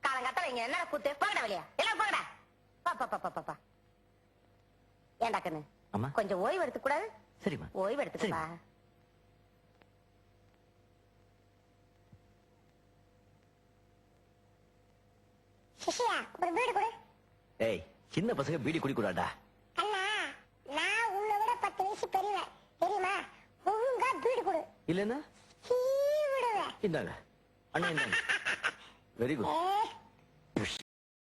காலங்கத்தால இங்க என்ன கூத்து போங்கடா வெளியா எல்லாம் போங்கடா பாப்பா ஏண்டா கண்ணு அம்மா கொஞ்சம் ஓய்வு எடுத்துக்க கூடாது? சரிம்மா ஓய்வு எடுத்துக்கப்பா. சிஷியா ஒரு பீடி கொடு. ஏய் சின்ன பசங்க பீடி குடிக்கூடாதா? அண்ணா நான் உன்னை விட 10 வயசு பெரியவன் தெரியுமா? ஒழுங்கா பீடி கொடு. இல்லன்னா விடுவேன். இந்தாங்க அண்ணா இந்தாங்க. Very good.